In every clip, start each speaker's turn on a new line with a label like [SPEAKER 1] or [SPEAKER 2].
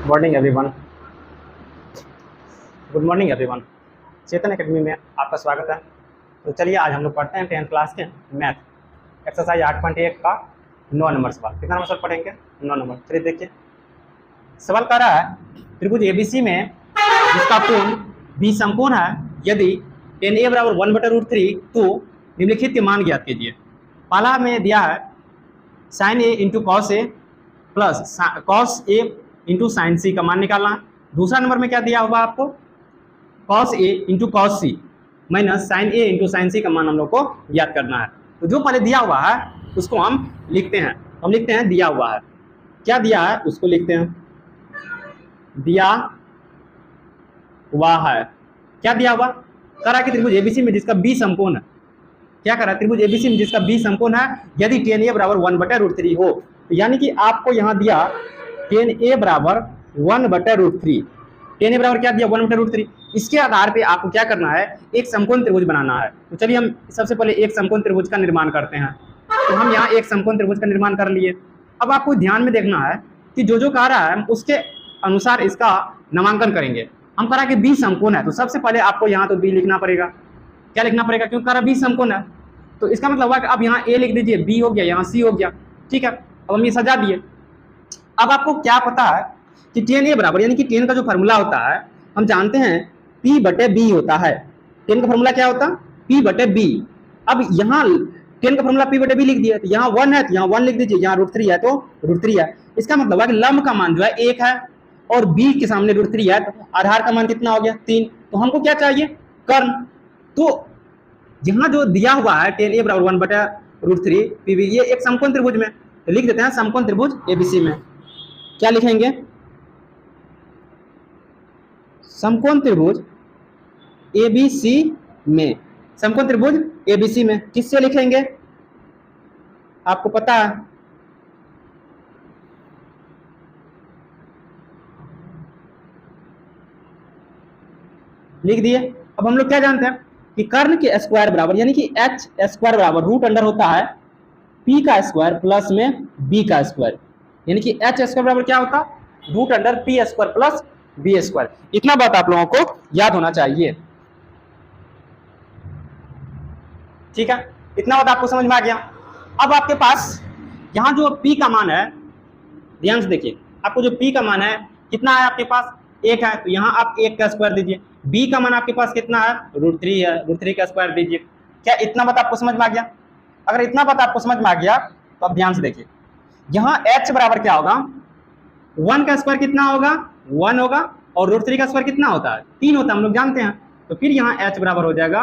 [SPEAKER 1] Morning everyone. Good morning everyone. Chetan academy में आपका स्वागत है। तो चलिए आज हम लोग पढ़ते हैं 10th क्लास के मैथ एक्सरसाइज 8.1 का 9 नंबर सवाल। कितना नंबर सवाल पढ़ेंगे? 9 नंबर। चलिए देखिए, सवाल कह रहा है त्रिभुज एबीसी में जिसका कोण बी समकोण है, यदि tan a बराबर 1/√3 तो निम्नलिखित के मान ज्ञात कीजिए। पहला में दिया है sin a into cos A plus cos A into sine C का मान निकालना है। दूसरा नंबर में क्या दिया होगा आपको? Cos A into cos C minus sign A into sine C का मान हम लोग को ज्ञात करना है। तो जो पहले दिया हुआ है उसको हम लिखते हैं। हम लिखते हैं दिया हुआ है। क्या दिया है उसको लिखते हैं दिया हुआ है। क्या दिया हुआ? कह रहा है कि त्रिभुज एबीसी में जिसका बी समकोण है। क्या कर रहा है? त्रिभुज एबीसी में जिसका बी समकोण है यदि tan a बराबर 1/√3 हो, तो यानी कि आपको यहाँ दिया tan a बराबर 1/√3। tan a बराबर क्या दिया? 1/√3। इसके आधार पे आपको क्या करना है? एक समकोण त्रिभुज बनाना है। तो चलिए हम सबसे पहले एक समकोण त्रिभुज का निर्माण करते हैं। तो हम यहाँ एक समकोण त्रिभुज का निर्माण कर लिए। अब आपको ध्यान में देखना है कि जो कह रहा है उसके अनुसार इसका नामांकन करेंगे। हम कह रहा है कि बी समकोण है, तो सबसे पहले आपको यहाँ तो बी लिखना पड़ेगा। क्या लिखना पड़ेगा? क्योंकि कह रहा बी समकोण है, तो इसका मतलब हुआ कि अब यहाँ ए लिख दीजिए, बी हो गया, यहाँ सी हो गया। ठीक है, अब हम ये सजा दिए। अब आपको क्या पता है कि tan a बराबर, यानी कि tan का जो फार्मूला होता है हम जानते हैं P/B होता है। tan का फार्मूला क्या होता है? P/B। अब यहाँ tan का फार्मूला P/B लिख दिया, तो यहाँ 1 है तो यहाँ 1 लिख दीजिए, यहाँ √3 है तो √3 है। इसका मतलब है कि लंब का मान जो है 1 है और b के सामने √3 है, तो आधार का मान कितना हो गया? 3। तो हमको क्या चाहिए? कर्ण। तो यहाँ जो दिया हुआ है tan a बराबर 1/√3 PB, ये एक समकोण त्रिभुज में, तो लिख देते हैं समकोण त्रिभुज एबीसी में। क्या लिखेंगे? समकोण त्रिभुज एबीसी में। समकोण त्रिभुज एबीसी में किससे लिखेंगे? आपको पता है, लिख दिए। अब हम लोग क्या जानते हैं कि कर्ण के स्क्वायर बराबर, यानी कि h स्क्वायर बराबर रूट अंडर होता है p का स्क्वायर प्लस में b का स्क्वायर, यानी कि h स्क्वायर बराबर क्या होता? Root under p square plus b square. इतना बात आप लोगों को याद होना चाहिए। ठीक है, इतना बात आपको समझ में आ गया। अब आपके पास यहाँ जो p का मान है, ध्यान से देखिए, आपको जो p का मान है कितना है? आपके पास 1 है, तो यहाँ आप 1 का स्क्वायर दीजिए। b का मान आपके पास कितना है? √3 है, √3 का स्क्वायर दीजिए। क्या इतना बात आपको समझ में आ गया? अगर इतना बात आपको समझ में आ गया तो अब ध्यान से देखिए, यहाँ h बराबर क्या होगा? 1 का स्क्वायर कितना होगा? 1 होगा, और √3 का स्क्वायर कितना होता है? 3 होता है, हम लोग जानते हैं। तो फिर यहाँ h बराबर हो जाएगा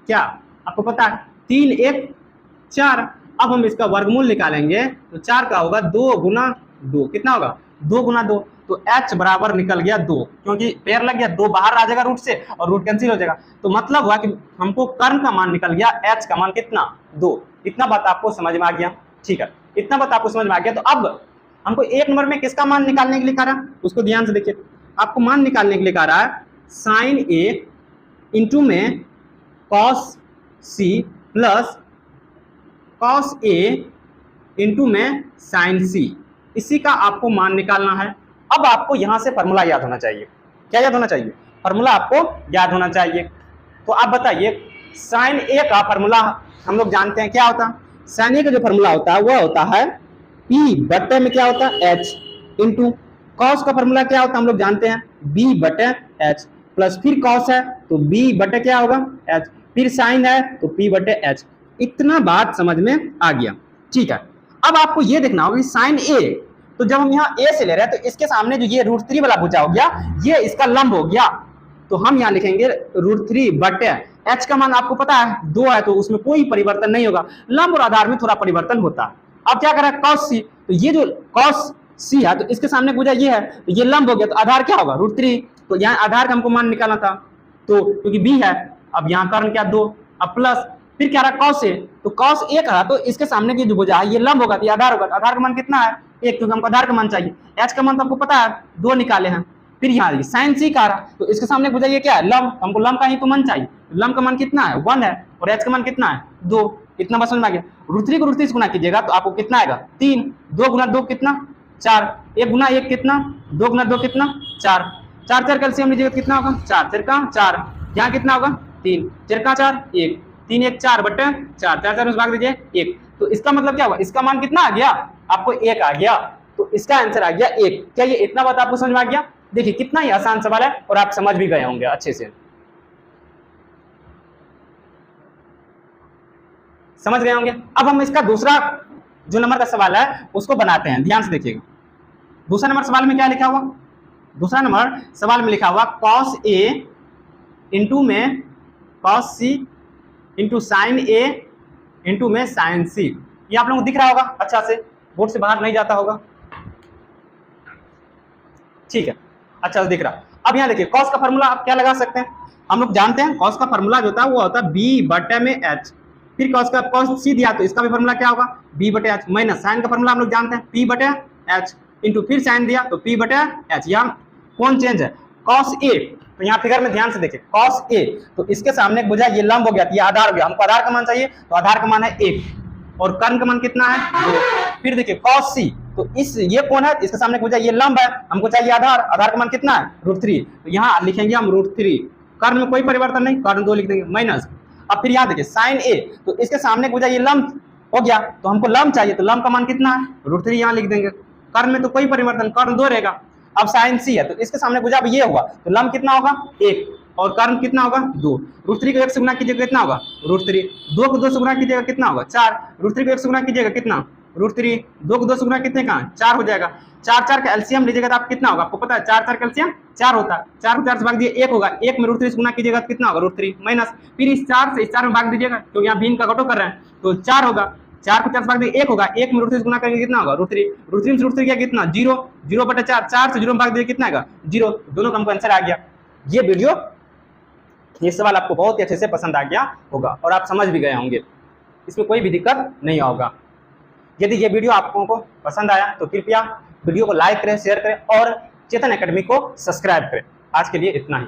[SPEAKER 1] क्या? आपको पता है 3 1 4। अब हम इसका वर्गमूल निकालेंगे तो 4 का होगा 2 गुना 2। कितना होगा? 2 गुना 2। तो h बराबर निकल गया 2, क्योंकि पेयर लग गया, 2 बाहर आ जाएगा रूट से और रूट कैंसिल हो जाएगा। तो मतलब हुआ कि हमको कर्ण का मान निकल गया, h का मान कितना? 2। इतना बात आपको समझ में आ गया। ठीक है, इतना बात आपको समझ में आ गया। तो अब हमको एक नंबर में किसका मान निकालने के लिए कह रहा है उसको ध्यान से देखिए। आपको मान निकालने के लिए कह रहा है साइन ए इंटू में cos C plus cos A into में साइन सी, इसी का आपको मान निकालना है। अब आपको यहां से फॉर्मूला याद होना चाहिए। क्या याद होना चाहिए? फॉर्मूला आपको याद होना चाहिए। तो आप बताइए, साइन ए का फॉर्मूला हम लोग जानते हैं क्या होता है? साइन ए का जो फॉर्मूला होता है वह होता है P/, में क्या होता है? h, इंटू कॉस का फॉर्मूला क्या होता है? हम लोग जानते हैं B/h, प्लस फिर कॉस है तो B/ क्या होगा? h, फिर साइन है तो P/h। इतना बात समझ में आ गया। ठीक है, अब आपको ये देखना होगा कि साइन ए, तो जब हम यहाँ a से ले रहे हैं तो इसके सामने जो ये √3 वाला भुजा हो गया, ये इसका लंब हो गया। तो हम यहाँ लिखेंगे √3/, h का मान आपको पता है 2 है, तो उसमें कोई परिवर्तन नहीं होगा। लंब और आधार में थोड़ा परिवर्तन होता है। अब क्या करें? कॉस सी, तो ये जो कॉस सी है तो इसके सामने भुजा ये है, तो ये लंब हो गया, तो आधार क्या होगा? √3। तो यहाँ आधार का हमको मान निकालना था, तो क्योंकि b है, अब यहाँ कर्ण क्या? 2। अब प्लस फिर क्या रहा? कॉस ए, तो कॉस ए का तो इसके सामने की जो भुजा है ये लंब होगा, तो ये आधार होगा। आधार का मान कितना है? 1, क्योंकि हमको आधार का मान चाहिए। h का मान तो आपको पता है 2 निकाले हैं। फिर यहाँ साइन सी का रहा, तो इसके सामने भुजा ये क्या है? लंब। हमको लंब का ही तो मान चाहिए। लंब का मान कितना है? 1 है, और h का मान कितना है? 2। इतना बस समझ में आ गया। √3 को √3 से गुना कीजिएगा तो आपको कितना आएगा? 3। 2 गुना 2 कितना? 4। 1 गुना 1 कितना, 2 गुना 2 कितना 4, 4 4 कैल्शियम लीजिएगा कितना होगा 4 4 का 4, यहाँ कितना होगा 3 4 का 4 1, 3 1 4 बटे 4, 4 4 भाग दीजिए 1। तो इसका मतलब क्या हुआ, इसका मान कितना आ गया आपको 1 आ गया, तो इसका आंसर आ गया 1। क्या ये इतना बात आपको समझ में आ गया? देखिए कितना ही आसान सवाल है और आप समझ भी गए होंगे अच्छे से, समझ गए होंगे। अब हम इसका दूसरा जो नंबर का सवाल है उसको बनाते हैं, ध्यान से देखिएगा। दूसरा नंबर सवाल में क्या लिखा हुआ, दूसरा नंबर सवाल में लिखा हुआ cos A इंटू में cos C into sine A into में साइन C। ये आप लोगों को दिख रहा होगा अच्छा से, बोर्ड से बाहर नहीं जाता होगा, ठीक है, अच्छा से दिख रहा। अब यहाँ देखिए cos का फॉर्मूला आप क्या लगा सकते हैं, हम लोग जानते हैं cos का फॉर्मूला जो होता है वो होता है b बटे में h, फिर cos C दिया तो इसका भी फॉर्मूला क्या होगा b बटे h, माइनस साइन का फॉर्मूला हम लोग जानते हैं p बटे h, इंटू फिर साइन दिया तो p बटे h। यहाँ कौन चेंज है cos A, तो यहाँ फिगर में ध्यान से देखिए cos A, तो इसके सामने एक बुझा ये लंब हो गया, ये आधार हो गया, हमको आधार का मान चाहिए तो आधार का मान है 1 और कर्ण का मान कितना है 2। फिर देखिए cos C, तो इस ये कौन है, इसके सामने बुझा ये लंब है, हमको चाहिए आधार, आधार का मान कितना है √3, तो यहाँ लिखेंगे हम √3, कर्ण में कोई परिवर्तन नहीं, कर्ण 2 लिख देंगे माइनस। अब फिर यहाँ देखिए साइन A, तो इसके सामने बुझा ये लंब हो गया, तो हमको लंब चाहिए, तो लंब का मान कितना है √3, यहाँ लिख देंगे, कर्ण में तो कोई परिवर्तन, कर्ण 2 रहेगा। अब साइन C है तो इसके सामने बुझा अब ये हुआ, तो लंब कितना होगा 1 और कर्ण कितना होगा 2, √3 को 1 से गुना कीजिएगा कितना होगा √3, 2 को 2 से गुना कीजिएगा कितना होगा 4, √3 को 1 से गुना कीजिएगा कितना √3, 2 को 2 से गुना कितने का 4 हो जाएगा, 4 4 का एलसीएम लीजिएगा तो आप कितना होगा, आपको पता है 4 4 का एलसीएम 4 होता है, 4 को 4 से भाग दिए 1 होगा, 1 में √3 से गुना कीजिएगा तो कितना होगा √3 माइनस, फिर इस 4 से इस 4 में भाग दीजिएगा क्योंकि यहाँ भिन्न का घटो कर रहे हैं तो 4 होगा, 4 को 4 से भाग दिए 1 होगा, 1 में √3 से गुना करेंगे कितना होगा √3, √3 से √3 क्या कितना 0, 0 बटे 4, 4 से 0 में भाग दिए कितना आएगा 0, दोनों का हमको आंसर आ गया। ये वीडियो, ये सवाल आपको बहुत ही अच्छे से पसंद आ गया होगा और आप समझ भी गए होंगे, इसमें कोई भी दिक्कत नहीं होगा। यदि ये वीडियो आप लोगों को पसंद आया तो कृपया वीडियो को लाइक करें, शेयर करें और चेतन एकेडमी को सब्सक्राइब करें। आज के लिए इतना ही।